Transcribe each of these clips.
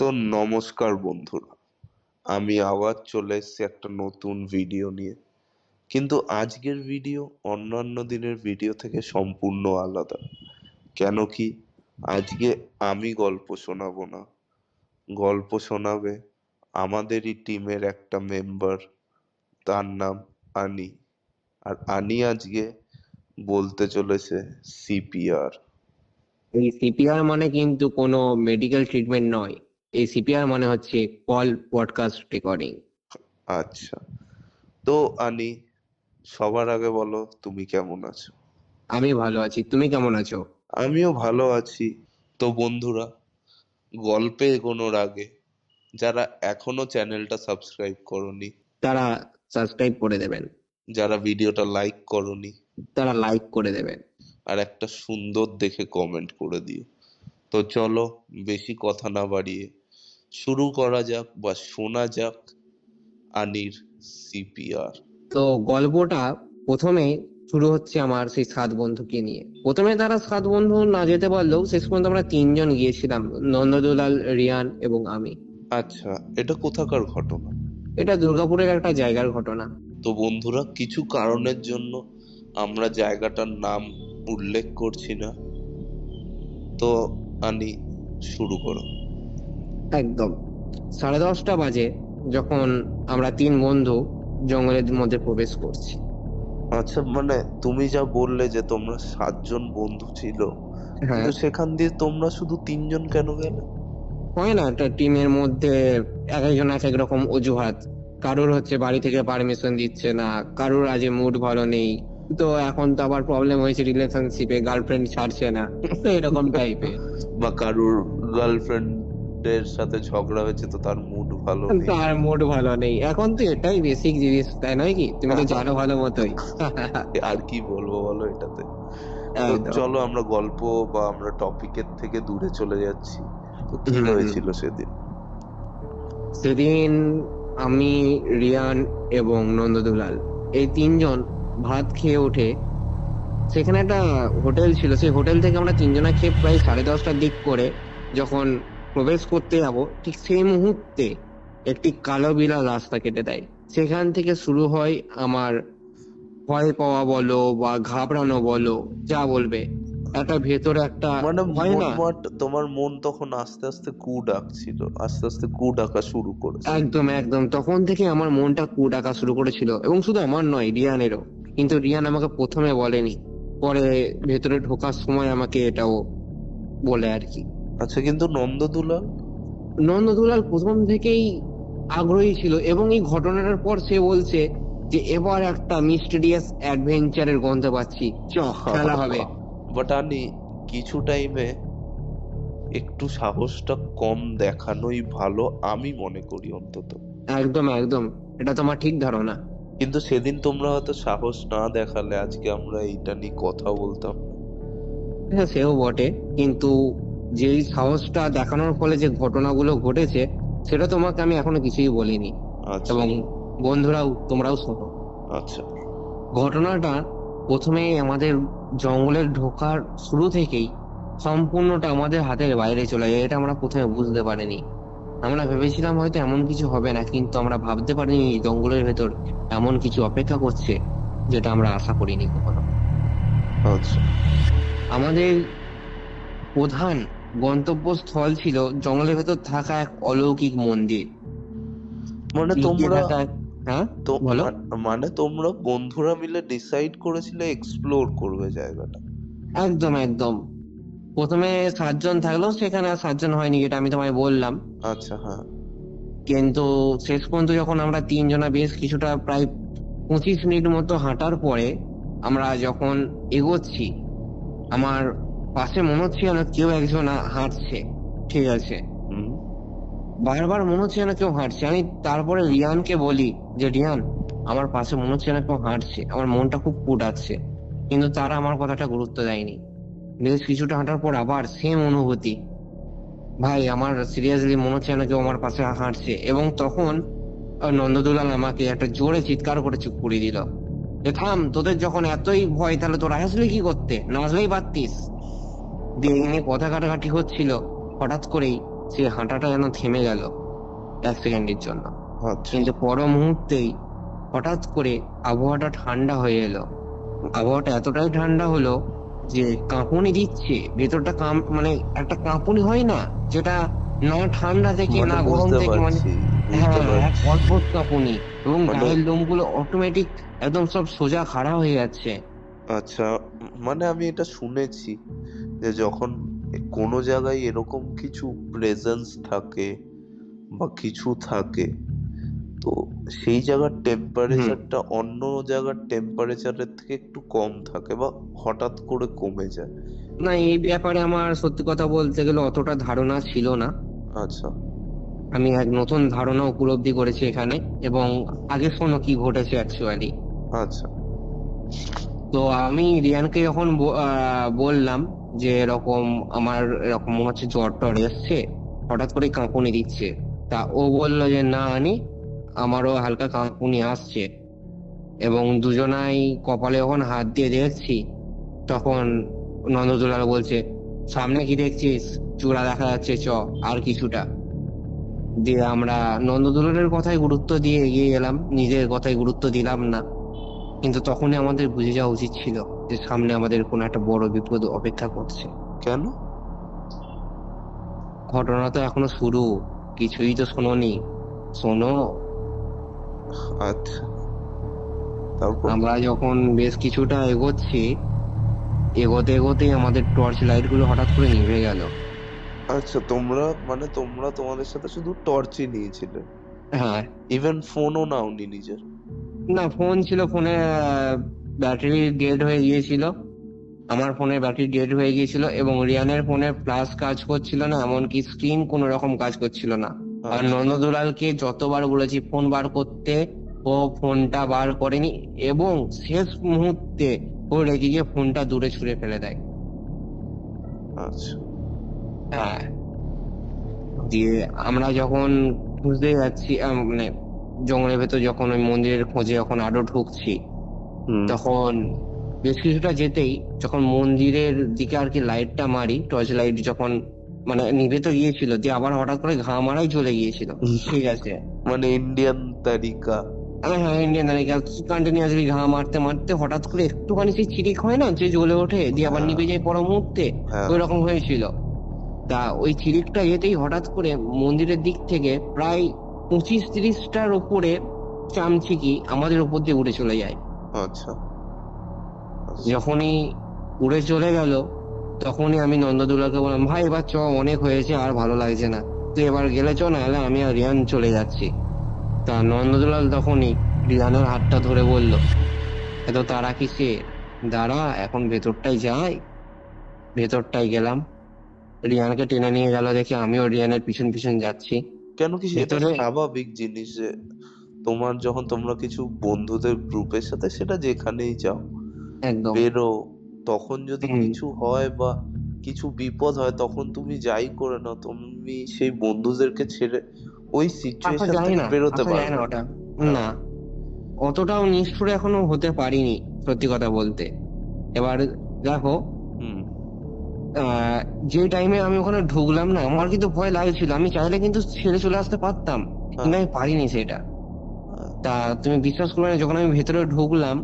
তো নমস্কার বন্ধুরা, আমি আবার চলে এসেছি একটা নতুন ভিডিও নিয়ে। কিন্তু আজকের ভিডিও অন্যান্য দিনের ভিডিও থেকে সম্পূর্ণ আলাদা। কেন কি, আজকে আমি গল্প শোনাবো না, গল্প শোনাবে আমাদেরই টিমের একটা মেম্বার, তার নাম আনি। আর আনি আজকে বলতে চলেছে সিপিআর। এই সিপিআর মানে কিন্তু কোনো মেডিকেল ট্রিটমেন্ট নয়। এই সিপিআর মানে হচ্ছে কল পডকাস্ট রেকর্ডিং। আচ্ছা, তো আনি, সবার আগে বলো তুমি কেমন আছো? আমি ভালো আছি, তুমি কেমন আছো? আমিও ভালো আছি। তো বন্ধুরা, গল্পে এগোনোর আগে যারা এখনো চ্যানেলটা সাবস্ক্রাইব করনি, তারা সাবস্ক্রাইব করে দেবেন, যারা ভিডিওটা লাইক করনি, তারা লাইক করে দেবেন। আর একটা সুন্দর দেখে কমেন্ট করে দিও। তো চলো, বেশি কথা না বাড়িয়ে শুরু করা যাক বা শোনা যাক আনির সিপিআর। তো গল্পটা প্রথমে শুরু হচ্ছে আমার সেই 7 বন্ধুকে নিয়ে। প্রথমে তারা 7 বন্ধু না যেতে পারলেও শেষ পর্যন্ত আমরা 3 জন গিয়েছিলাম, নন্দদুলাল, রিয়ান এবং আমি। আচ্ছা, এটা কোথাকার ঘটনা? এটা দুর্গাপুরের একটা জায়গার ঘটনা। তো বন্ধুরা, কিছু কারণের জন্য আমরা জায়গাটার নাম উল্লেখ করছি না। তো আনি, শুরু করো। একদম 10:30 বাজে যখন আমরা 3 বন্ধু জঙ্গলের মধ্যে প্রবেশ করছি। আচ্ছা, মানে তুমি যা বললে যে তোমরা 7 জন বন্ধু ছিল, হ্যাঁ, কিন্তু সেখান দিয়ে তোমরা শুধু 3 জন কেন গেলে? হয় না একটা টিমের মধ্যে এক একজন এক এক রকম অজুহাত। কারোর হচ্ছে বাড়ি থেকে পারমিশন দিচ্ছে না, কারোর আজ মুড ভালো নেই। তো এখন তো আবার প্রবলেম হয়েছে রিলেশনশিপে, গার্লফ্রেন্ড ছাড়ছে না। তো এরকম টাইপের। বা কারুর গার্লফ্রেন্ডের সাথে ঝগড়া হয়েছে, তো তার মুড ভালো নেই। তার মুড ভালো নেই এখন, তো এটাই বেসিক জিনিস, তাই নয় কি? তুমি তো জানো ভালো মতোই। আর কি বলবো বলো এটাতে। তো একদম। চলো, আমরা গল্প বা আমরা টপিকের থেকে দূরে চলে যাচ্ছি। তো কি হম হম। হয়েছিল সেদিন? সেদিন আমি, রিয়ান এবং নন্দদুলাল, এই 3 জন ভাত খেয়ে উঠে, সেখানে একটা হোটেল ছিল, সেই হোটেল থেকে আমরা 3 জনা খেয়ে প্রায় 10:30টার দিক করে যখন প্রবেশ করতে যাব, ঠিক সেই মুহূর্তে একটি কালো বিড়াল রাস্তা কেটে দেয়। সেখান থেকে শুরু হয় আমার ভয় পাওয়া বলো বা ঘাবড়ানো বলো, যা বলবে। একটা ভেতরে একটা মানে হয় না। মোটমাট তোমার মন তখন আস্তে আস্তে কু ডাকছিল, আস্তে আস্তে কু ডাকা শুরু করেছিল। একদম একদম, তখন থেকে আমার মনটা কু ডাকা শুরু করেছিল, এবং শুধু আমার নয়, রিয়ানেরও। কিন্তু রিয়ান আমাকে প্রথমে বলেনি, পরে ভেতরে ঢোকার সময় আমাকে এটাও বলে আর কি। আচ্ছা, কিন্তু নন্দদুলাল? নন্দদুলাল প্রথম থেকেই আগ্রহী ছিল, এবং এই ঘটনাটার পর সে বলছে যে এবার একটা মিস্টিরিয়াস অ্যাডভেঞ্চারের গন্ধ পাচ্ছি, চ খেলা হবে। বাট আনি, কিছু টাইমে একটু সাহসটা কম দেখানোই ভালো, আমি মনে করি অন্তত। একদম একদম, এটা তোমার ঠিক ধারণা। কিন্তু সেদিন তোমরা হয়তো সাহস না দেখালে আজকে আমরা এইটা নিয়ে কথা বলতাম না। হ্যাঁ, সেও বটে। কিন্তু যেই সাহসটা দেখানোর ফলে যে ঘটনাগুলো ঘটেছে, সেটা তোমাকে আমি এখনো কিছুই বলিনি। আচ্ছা। এবং বন্ধুরাও, তোমরাও শোনো। আচ্ছা। ঘটনাটা প্রথমেই আমাদের জঙ্গলের ঢোকার শুরু থেকেই সম্পূর্ণটা আমাদের হাতের বাইরে চলে যায়, এটা আমরা প্রথমে বুঝতে পারিনি। আমরা ভেবেছিলাম হয়তো এমন কিছু হবে না, কিন্তু আমরা ভাবতে পারিনি এই জঙ্গলের ভেতর এমন কিছু অপেক্ষা করছে, যেটা আমরা আশা করিনি কখনো। আচ্ছা, আমাদের প্রধান গন্তব্যস্থল ছিল জঙ্গলের ভেতর থাকা এক অলৌকিক মন্দির। মানে লুকিয়ে তোমরা, থাকা। হ্যাঁ, তো বলো। মানে তোমরা বন্ধুরা মিলে ডিসাইড করেছিলে এক্সপ্লোর করবে জায়গাটা? একদম একদম, প্রথমে 7 জন থাকলেও সেখানে আর 7 জন হয়নি, যেটা আমি তোমায় বললাম। আচ্ছা, হ্যাঁ। কিন্তু শেষ পর্যন্ত যখন আমরা 3 জনা বেশ কিছুটা, প্রায় 25 মিনিট মতো হাঁটার পরে আমরা যখন এগোচ্ছি, আমার পাশে মনে হচ্ছে যেন কেউ একজন হাঁটছে। ঠিক আছে, হুম। বারবার মনে হচ্ছে যেন কেউ হাঁটছে। আমি তারপরে রিয়ানকে বলি যে রিয়ান, আমার পাশে মনে হচ্ছে যেন কেউ হাঁটছে, আমার মনটা খুব কুড়াচ্ছে। কিন্তু তারা আমার কথাটা গুরুত্ব দেয়নি। বেশ কিছুটা হাঁটার পর আবার সেম অনুভূতি। ভাই, আমার সিরিয়াসলি মনে হচ্ছে যেন কেউ আমার পাশে হাঁটছে। এবং তখন নন্দদুলাল আমাকে একটা জোরে চিৎকার করে চুপ করিয়ে দিল, যে থাম, তোদের যখন এতই ভয় তাহলে তোরা আসলে কি করতে, না আসলেই পারতিস। দিয়ে এই নিয়ে কথা কাটাকাটি হচ্ছিল, হঠাৎ করেই সেই হাঁটাটা যেন থেমে গেল 1 সেকেন্ডের জন্য। আচ্ছা। কিন্তু পর মুহূর্তেই হঠাৎ করে আবহাওয়াটা ঠান্ডা হয়ে এলো। আবহাওয়াটা এতটাই ঠান্ডা হলো যে কাঁপুনি দিচ্ছে ভেতরটা, মানে একটা কাঁপুনি হয় না, যেটা না ঠান্ডা থেকে মানে না গরম বুঝতে থেকে, মানে পারছি, বুঝতে হ্যাঁ, এক পারছি। অদ্ভুত কাঁপুনি। এবং মানে গায়ের লোমগুলো অটোমেটিক একদম সব সোজা খাড়া হয়ে যাচ্ছে। আচ্ছা, মানে আমি এটা শুনেছি যে যখন কোনো জায়গায় এরকম কিছু প্রেজেন্স থাকে বা কিছু থাকে, তো সেই জায়গার হুম। টেম্পারেচারটা অন্য জায়গার টেম্পারেচারের থেকে একটু কম থাকে বা হঠাৎ করে কমে যায়। না, এই ব্যাপারে আমার সত্যি কথা বলতে গেলে অতটা ধারণা ছিল না। আচ্ছা। আমি এক নতুন ধারণা উপলব্ধি করেছি এখানে। এবং আগে শোনো কি ঘটেছে অ্যাকচুয়ালি। আচ্ছা। তো আমি রিয়ানকে যখন বললাম যে এরকম আমার এরকম মনে হচ্ছে জ্বর টর এসছে, হঠাৎ করে কাঁপুনি দিচ্ছে, তা ও বললো যে না আনি, আমারও হালকা কাঁপুনি আসছে। এবং দুজনাই কপালে যখন হাত দিয়ে দেখছি, তখন নন্দদুলাল বলছে, সামনে কি দেখছিস, চূড়া দেখা যাচ্ছে, চ আর কিছুটা। দিয়ে আমরা নন্দদুলালের কথায় গুরুত্ব দিয়ে এগিয়ে গেলাম, নিজের কথায় গুরুত্ব দিলাম না। কিন্তু তখনই আমাদের বুঝে যাওয়া উচিত ছিল যে সামনে আমাদের কোনো একটা বড় বিপদ অপেক্ষা করছে। কেন? ঘটনা তো এখনো শুরু, কিছুই তো শোনোনি। শোনো। আচ্ছা, তারপর? আমরা যখন বেশ কিছুটা এগোচ্ছি, এগোতে এগোতেই আমাদের টর্চ লাইট গুলো হঠাৎ করে নিভে গেল। আচ্ছা, তোমরা তোমাদের সাথে শুধু টর্চই নিয়েছিলে, হ্যাঁ। ইভেন ফোনও নাওনি নিজের? না, ফোন ছিল, ফোনে ব্যাটারি ডেড হয়ে গিয়েছিল। আমার ফোনের ব্যাটারি ডেড হয়ে গিয়েছিল এবং রিয়ানের ফোনে ফ্ল্যাশ কাজ করছিল না, এমনকি স্ক্রিন কোনো রকম কাজ করছিল না। আর আচ্ছা। নন্দদুলালকে যতবার বলেছি ফোন বার করতে, ও ফোনটা বার করেনি। এবং শেষ মুহূর্তে ও রেগে গিয়ে ফোনটা দূরে ছুঁড়ে ফেলে দেয়। আচ্ছা। হ্যাঁ। দিয়ে আমরা যখন খুঁজতে যাচ্ছি, মানে জঙ্গলের ভেতর যখন ওই মন্দিরের খোঁজে যখন আরো ঢুকছি, হুম। তখন বেশ কিছুটা যেতেই যখন মন্দিরের দিকে আর কি লাইটটা মারি, টর্চ লাইট যখন মানে নিভে তো গিয়েছিল, দিয়ে আবার হঠাৎ করে ঘা মারাই চলে গিয়েছিল। ঠিক আছে। মানে ইন্ডিয়ান তারিকা। হ্যাঁ, ইন্ডিয়ান আর্মি কন্টিনিউয়াসলি ঘা মারতে মারতে হঠাৎ করে একটুখানি সেই চিরিক হয় না, যে জ্বলে ওঠে দিয়ে আবার হ্যাঁ, নিভে যায় পর মুহূর্তে, হ্যাঁ। ওই রকম হয়েছিল। তা ওই চিরিকটা যেতেই হঠাৎ করে মন্দিরের দিক থেকে প্রায় 25-30টার ওপরে চামচিকি আমাদের উপর দিয়ে উড়ে চলে যায়। আচ্ছা। আচ্ছা। যখনই উড়ে চলে গেল, তখনই আমি নন্দদুলাকে বললাম, ভাই এবার চ, অনেক হয়েছে, আর ভালো লাগছে না, তুই এবার গেলে চ, না হলে আমি আর রিয়ান চলে যাচ্ছি। তা নন্দদুলাল তখনই রিয়ানের হাতটা ধরে বলল, এত তারা কিসের, দাঁড়া এখন ভেতরটাই যাই। ভেতরটাই গেলাম, রিয়ানকে টেনে নিয়ে গেল দেখে আমিও রিয়ানের পিছন পিছন যাচ্ছি কেন, কি সেটা ভেতরে। স্বাভাবিক জিনিস যে তোমার যখন তোমরা কিছু বন্ধুদের গ্রুপের সাথে সেটা যেখানেই যাও, একদম। বেরো, তখন যদি হম। কিছু হয় বা কিছু বিপদ হয়, তখন তুমি যাই করে নাও, তুমি সেই বন্ধুদেরকে ছেড়ে ওই আসা সিচুয়েশন যায় থেকে না, বেরোতে আসা যায় না পারবে না। ওটা। হ্যাঁ। না, অতটাও নিষ্ঠুর এখনো হতে পারিনি, সত্যি কথা বলতে। এবার দেখো, হুম। আহ যে টাইমে আমি ওখানে ঢুকলাম না, আমার কিন্তু ভয় লাগছিল, আমি চাইলে কিন্তু ছেড়ে চলে আসতে পারতাম, হ্যাঁ। কিন্তু আমি পারিনি সেটা। হ্যাঁ। তা তুমি বিশ্বাস করবে না, যখন আমি ভেতরে ঢুকলাম,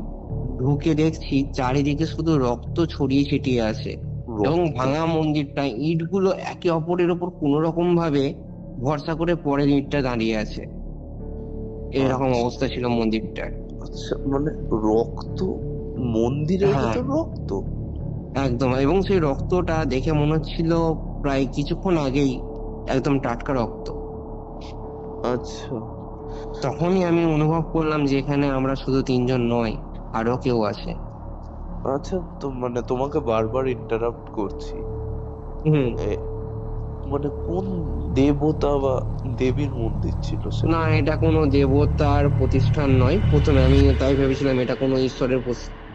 ঢুকে দেখছি চারিদিকে শুধু রক্ত ছড়িয়ে ছিটিয়ে আছে। এবং রক্ত? ভাঙা মন্দিরটা, ইটগুলো একে অপরের ওপর কোন রকম ভাবে ভরসা করে পরের ইটটা দাঁড়িয়ে আছে। এরকম আচ্ছা। অবস্থা ছিল মন্দিরটার। আচ্ছা, মানে রক্ত? মন্দিরের হ্যাঁ, ভেতর রক্ত? একদম। এবং সেই রক্তটা দেখে মনে হচ্ছিল প্রায় কিছুক্ষণ আগেই একদম টাটকা রক্ত। আচ্ছা। তখনই আমি অনুভব করলাম যে এখানে আমরা শুধু তিনজন নয়, আরো কেউ আছে। আচ্ছা, তো মানে তোমাকে বারবার ইন্টারাপ্ট করছি, হুম। এ, মানে কোন দেবতা বা দেবীর মন্দির ছিল না, সেটা? এটা কোনো দেবতার প্রতিষ্ঠান নয়। প্রথমে আমি তাই ভেবেছিলাম এটা কোনো ঈশ্বরের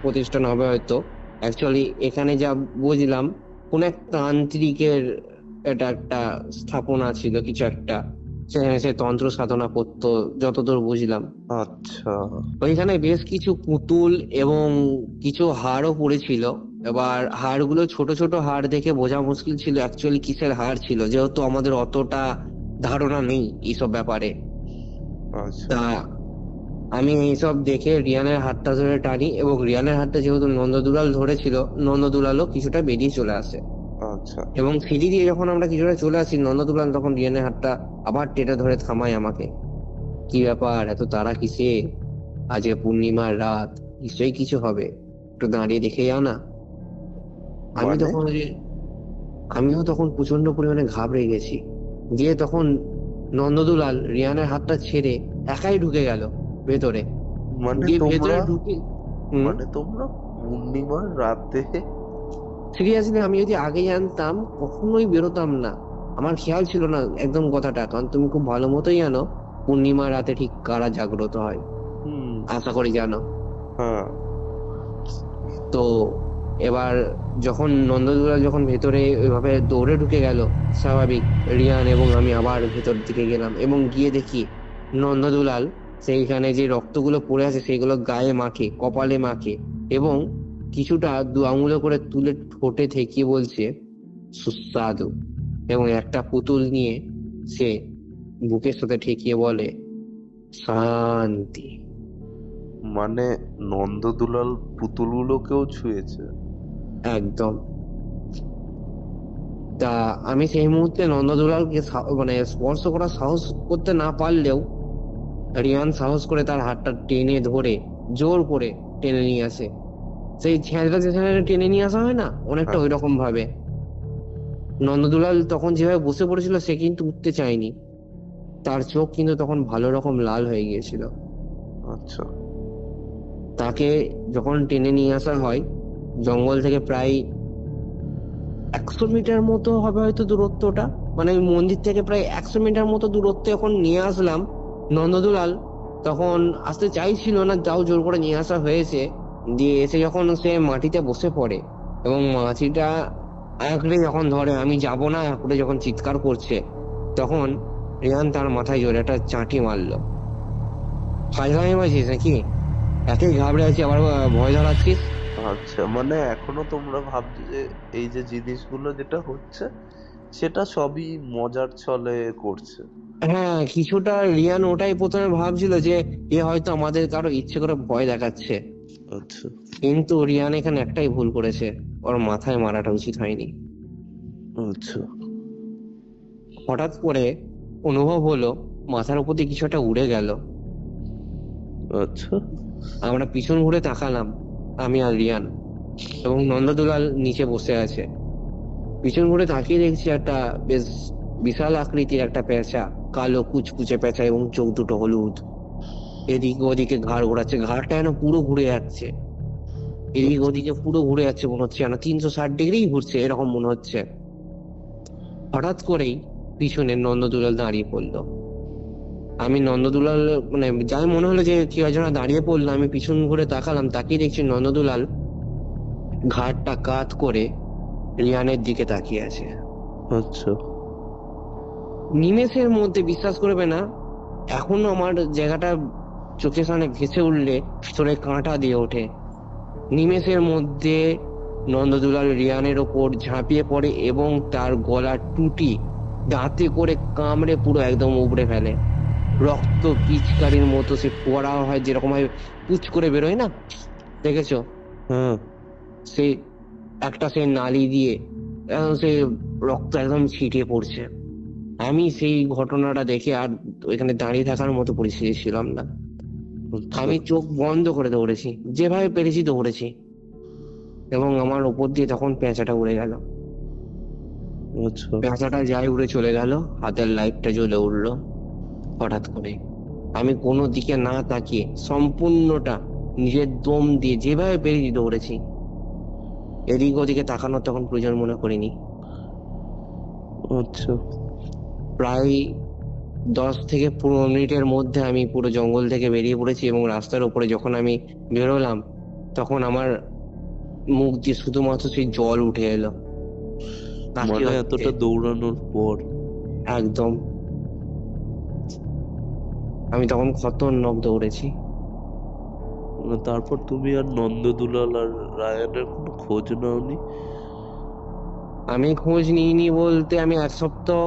প্রতিষ্ঠান হবে হয়তো। অ্যাকচুয়ালি এখানে যা বুঝলাম, কোন এক তান্ত্রিকের এটা একটা স্থাপনা ছিল, কিছু একটা, সেখানে সে তন্ত্র সাধনা করতো, যতদূর বুঝলাম। আচ্ছা। ওইখানে বেশ কিছু পুতুল এবং কিছু হাড়ও পড়েছিল। এবার হাড়গুলো ছোট ছোট হাড় দেখে বোঝা মুশকিল ছিল অ্যাকচুয়ালি কিসের হাড় ছিল, যেহেতু আমাদের অতটা ধারণা নেই এইসব ব্যাপারে। আচ্ছা তা আমি এইসব দেখে রিয়ানের হাতটা ধরে টানি, এবং রিয়ানের হাতটা যেহেতু নন্দদুলাল ধরেছিল, নন্দদুলালও কিছুটা বেরিয়ে চলে আসে। আচ্ছা। এবং সিঁড়ি দিয়ে যখন আমরা কিছুটা চলে আসি, নন্দদুলাল তখন রিয়ানের হাতটা আবার টেনে ধরে থামায় আমাকে। কি ব্যাপার, এত তাড়া কিসে? আজকে পূর্ণিমার রাত, নিশ্চয়ই কিছু হবে, একটু দাঁড়িয়ে দেখে যাও না। আমি মানে তখন আমিও তখন প্রচন্ড পরিমাণে ঘাবড়ে গেছি। দিয়ে তখন নন্দদুলাল রিয়ানের হাতটা ছেড়ে একাই ঢুকে গেল ভেতরে। মানে দিয়ে ভেতরে তোমরা ঢুকে হুম মানে তোমরা পূর্ণিমার রাতে? সিরিয়াসলি আমি যদি আগে জানতাম কখনোই বেরোতাম না। আমার খেয়াল ছিল না একদম কথাটা, কারণ তুমি খুব ভালো মতোই জানো পূর্ণিমা রাতে ঠিক কারা জাগ্রত হয়, হুম। আশা করি জানো। হ্যাঁ। তো এবার যখন নন্দদুলাল যখন ভেতরে ওইভাবে দৌড়ে ঢুকে গেল, স্বাভাবিক রিয়ান এবং আমি আবার ভেতর দিকে গেলাম এবং গিয়ে দেখি নন্দদুলাল সেইখানে যে রক্তগুলো পড়ে আছে সেগুলো গায়ে মাখে, কপালে মাখে, এবং কিছুটা দু আঙুলে করে তুলে ঠোঁটে ঠেকিয়ে বলছে সুস্বাদু, এবং একটা পুতুল নিয়ে সে বুকের সাথে ঠেকিয়ে বলে শান্তি। মানে নন্দদুলাল পুতুলগুলোকেও ছুঁয়েছে? একদম। তা আমি সেই মুহূর্তে নন্দদুলালকে মানে স্পর্শ করার সাহস করতে না পারলেও রিয়ান সাহস করে তার হাতটা টেনে ধরে জোর করে টেনে নিয়ে আসে। সেই ছেঁচড়া যেখানে টেনে নিয়ে আসা হয় না, অনেকটা হ্যাঁ। ওই রকম ভাবে। নন্দদুলাল তখন যেভাবে বসে পড়েছিল সে কিন্তু উঠতে চায়নি, তার চোখ কিন্তু তখন ভালো রকম লাল হয়ে গিয়েছিল। আচ্ছা। তাকে যখন টেনে নিয়ে আসা হয় জঙ্গল থেকে প্রায় 100 মিটার মতো হবে হয়তো দূরত্বটা, মানে ওই মন্দির থেকে প্রায় 100 মিটার মতো দূরত্বে যখন নিয়ে আসলাম, নন্দদুলাল তখন আসতে চাইছিল না, তাও জোর করে নিয়ে আসা হয়েছে। দিয়ে এসে যখন সে মাটিতে বসে পড়ে এবং মাটিটা আঁকড়ে যখন ধরে আমি যাব না আঁকড়ে যখন চিৎকার করছে, তখন রিয়ান তার মাথায় জোরে একটা চাঁটি মারলো। ফাজলামি মারছিস নাকি? একেই ঘাবড়ে আছি আবার ভয় ধরাচ্ছিস। আচ্ছা, মানে এখনো তোমরা ভাবছো যে এই যে জিনিসগুলো যেটা হচ্ছে সেটা সবই মজার ছলে করছে? হ্যাঁ, কিছুটা রিয়ান ওটাই প্রথমে ভাবছিল যে এ হয়তো আমাদের কারো ইচ্ছে করে ভয় দেখাচ্ছে। আচ্ছা। কিন্তু রিয়ান এখানে একটাই ভুল করেছে, ওর মাথায় মারাটা উচিত হয়নি। আচ্ছা। হঠাৎ করে অনুভব হলো মাথার উপর দিয়ে কিছু একটা উড়ে গেল। আচ্ছা। আমরা পিছন ঘুরে তাকালাম, আমি আর রিয়ান, এবং নন্দদুলাল নিচে বসে আছে। পিছন ঘুরে তাকিয়ে দেখছি একটা বেশ বিশাল আকৃতির একটা পেঁচা, কালো কুচকুচে পেঁচা এবং চোখ দুটো হলুদ। এদিকে ওদিকে ঘাড় ঘোরাচ্ছে, ঘাড়টা যেন পুরো ঘুরে যাচ্ছে, এদিকে ওদিকে পুরো ঘুরে যাচ্ছে, মনে হচ্ছে যেন 360 ডিগ্রি ঘুরছে এরকম মনে হচ্ছে। হঠাৎ করেই পিছনে নন্দদুলাল দাঁড়িয়ে পড়লো। আমি নন্দদুলাল মানে যাই মনে হলো যে কি যেন দাঁড়িয়ে পড়লো, আমি পিছন ঘুরে তাকালাম, তাকিয়ে দেখছি নন্দদুলাল ঘাড়টা কাত করে রিয়ানের দিকে তাকিয়ে আছে। আচ্ছা। নিমেষের মধ্যে, বিশ্বাস করবে না, এখনো আমার জায়গাটা চোখের সামনে ভেসে উঠলে ভিতরে কাঁটা দিয়ে ওঠে। নিমেষের মধ্যে নন্দদুলাল রিয়ানের ওপর ঝাঁপিয়ে পড়ে এবং তার গলার টুটি দাঁতে করে কামড়ে পুরো একদম উপড়ে ফেলে। রক্ত পিচকারির মতো সে ফোয়ারা হয় যেরকম ভাবে পুচ করে বেরোয় না, দেখেছো? হ্যাঁ। সে একটা সে নালি দিয়ে একদম সে রক্ত একদম ছিটিয়ে পড়ছে। আমি সেই ঘটনাটা দেখে আর ওইখানে দাঁড়িয়ে থাকার মতো পরিস্থিতি ছিলাম না। আচ্ছা। আমি চোখ বন্ধ করে দৌড়েছি, যেভাবে পেরেছি দৌড়েছি, এবং আমার উপর দিয়ে তখন পেঁচাটা উড়ে গেল। আচ্ছা। পেঁচাটা যাই উড়ে চলে গেল, হাতের লাইটটা জ্বলে উঠলো হঠাৎ করে। আমি কোনো দিকে না তাকিয়ে সম্পূর্ণটা নিজের দম দিয়ে যেভাবে পেরেছি দৌড়েছি, এদিক ওদিকে তাকানোর তখন প্রয়োজন মনে করিনি। আচ্ছা। প্রায় 10 থেকে 15 মিনিটের মধ্যে আমি পুরো জঙ্গল থেকে বেরিয়ে পড়েছি, এবং রাস্তার উপরে যখন আমি বেরোলাম তখন আমার মুখ দিয়ে শুধুমাত্র সেই জল উঠে এলো কাশি মানে হচ্ছে। এতটা দৌড়ানোর পর? একদম। আমি তখন খতরনাক দৌড়েছি। তারপর তুমি আর নন্দদুলাল আর রায়ানের কোনো খোঁজ নাওনি? আমি খোঁজ নিইনি বলতে, আমি এক সপ্তাহ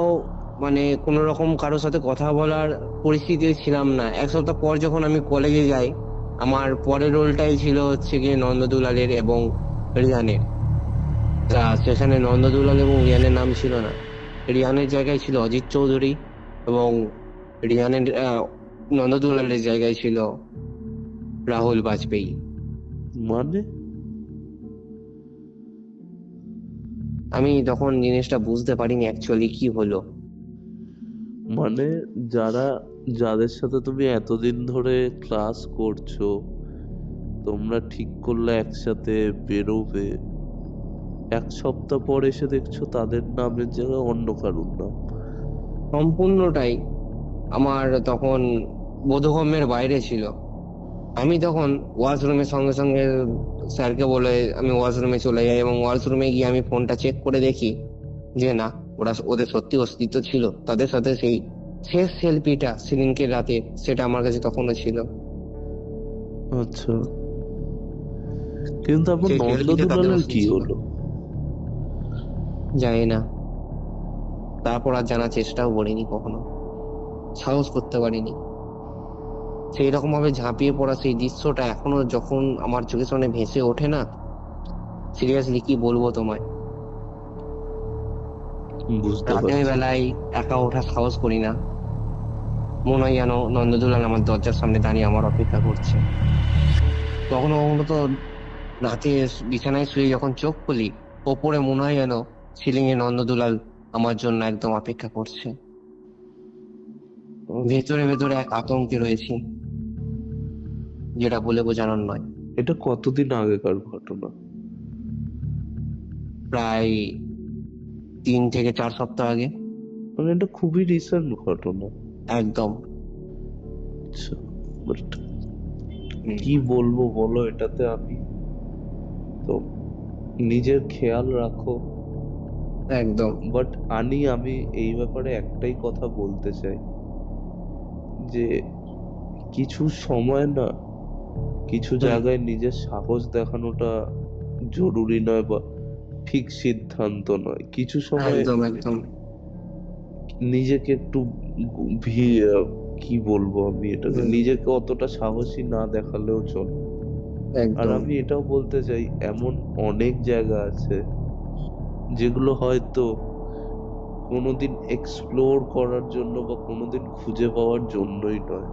মানে কোনো রকম কারোর সাথে কথা বলার পরিস্থিতিতে ছিলাম না। এক সপ্তাহ পর যখন আমি কলেজে যাই, আমার পরের রোলটাই ছিল হচ্ছে গিয়ে নন্দদুলালের এবং রিয়ানের। তা সেখানে নন্দদুলাল এবং রিয়ানের নাম ছিল না। রিয়ানের জায়গায় ছিল অজিত চৌধুরী, এবং রিয়ানের নন্দদুলালের জায়গায় ছিল রাহুল বাজপেয়ী। মানে আমি তখন জিনিসটা বুঝতে পারিনি অ্যাকচুয়ালি কি হলো। মানে যারা, যাদের সাথে তুমি এতদিন ধরে ক্লাস করছো, তোমরা ঠিক করলে একসাথে বেরোবে, এক সপ্তাহ পর এসে দেখছো তাদের নামের জায়গায় অন্য কারোর নাম। সম্পূর্ণটাই আমার তখন বোধগম্যের বাইরে ছিল। আমি তখন ওয়াশরুমের সঙ্গে সঙ্গে স্যারকে বলে আমি ওয়াশরুমে চলে যাই, এবং ওয়াশরুমে গিয়ে আমি ফোনটা চেক করে দেখি যে না, ওদের সত্যি অস্তিত্ব ছিল। তাদের সাথে সেই শেষ সেলফিটা সেদিনকে রাতে, সেটা আমার কাছে তখনও ছিল। আচ্ছা, কিন্তু তারপর সেই সেলফিতে তাদের নন্দদুলালের অস্তিত্ব কি ছিল। হলো? জানি না, তারপর আর জানার চেষ্টাও করিনি কখনো, সাহস করতে পারিনি। সেই রকম ভাবে ঝাঁপিয়ে পড়া সেই দৃশ্যটা এখনো যখন আমার চোখের সামনে ভেসে ওঠে না, সিরিয়াসলি কি বলবো তোমায়। বুঝতে রাতের পারছি। বেলায় একা ওঠার সাহস করি না। মনে হয় যেন নন্দদুলাল আমার দরজার সামনে দাঁড়িয়ে আমার অপেক্ষা করছে। কখনো কখনো তো রাতে বিছানায় শুয়ে যখন চোখ খুলি, ওপরে মনে হয় যেন সিলিং এ নন্দদুলাল আমার জন্য একদম অপেক্ষা করছে। ভেতরে ভেতরে এক আতঙ্কে রয়েছি, যেটা বলে বোঝানোর নয়। এটা কতদিন আগেকার ঘটনা? প্রায় 3 থেকে 4 সপ্তাহ আগে। মানে এটা খুবই রিসেন্ট ঘটনা। একদম। আচ্ছা, বাট হুম, কি বলবো বলো এটাতে আমি? তো নিজের খেয়াল রাখো। একদম। বাট আমি এই ব্যাপারে একটাই কথা বলতে চাই, যে কিছু সময় না, কিছু হুম, জায়গায় নিজের সাহস দেখানোটা জরুরি নয় বা ঠিক সিদ্ধান্ত নয়। কিছু সময় একদম। একদম। নিজেকে একটু কি বলবো আমি এটাকে, হুম, নিজেকে অতটা সাহসী না দেখালেও চলে। আর একদম। আমি এটাও বলতে চাই, এমন অনেক জায়গা আছে যেগুলো হয়তো কোনোদিন এক্সপ্লোর করার জন্য বা কোনোদিন খুঁজে পাওয়ার জন্যই নয়।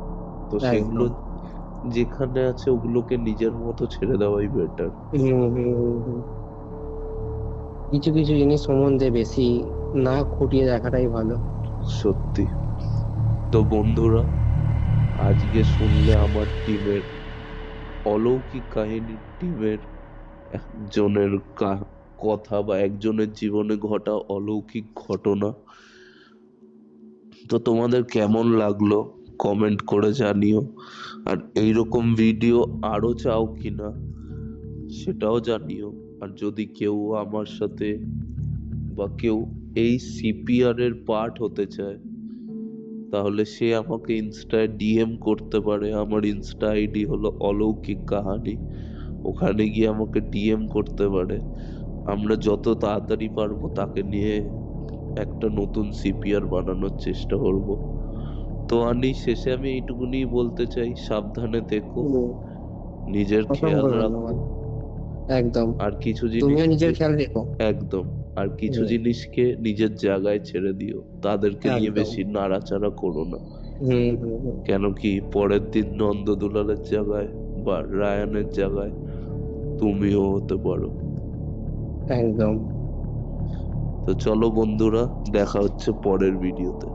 তো সেগুলো একদম। যেখানে আছে ওগুলোকে নিজের মতো ছেড়ে দেওয়াই বেটার। হুম, হুম, হুম, হুম। কিছু কিছু জিনিস সম্বন্ধে বেশি না খুঁটিয়ে দেখাটাই ভালো। সত্যি। তো বন্ধুরা, আজকে শুনলে আমার টিমের অলৌকিক কাহিনী, টিমের একজনের কথা বা একজনের জীবনে ঘটা অলৌকিক ঘটনা। তো তোমাদের কেমন লাগলো কমেন্ট করে জানিও। আর এইরকম ভিডিও আরো চাও কিনা সেটাও জানিও। আর যদি কেউ আমার সাথে বা কেউ এই সিপিআর এর পার্ট হতে চায়, তাহলে সে আমাকে ইনস্টায় ডিএম করতে পারে। আমার ইনস্টা আইডি হলো অলৌকিক কাহানি, ওখানে গিয়ে আমাকে ডিএম করতে পারে। আমরা যত তাড়াতাড়ি পারবো তাকে নিয়ে একটা নতুন সিপিআর বানানোর চেষ্টা করব। তো শেষে আমি এইটুকুনি বলতে চাই, সাবধানে থেকো, হুম, নিজের খেয়াল অসংখ্য রাখো। ধন্যবাদ। একদম। আর কিছু তুমিও জিনিসকে নিজের খেয়াল রেখো। একদম, আর কিছু হুম, জিনিসকে নিজের জায়গায় ছেড়ে দিও, তাদেরকে নিয়ে একদম। বেশি নাড়াচাড়া করো না। হুম, হুম, হুম। কেন কি পরের দিন নন্দদুলালের জায়গায় বা রায়ানের জায়গায় তুমিও হতে পারো। একদম। তো চলো বন্ধুরা, দেখা হচ্ছে পরের ভিডিওতে।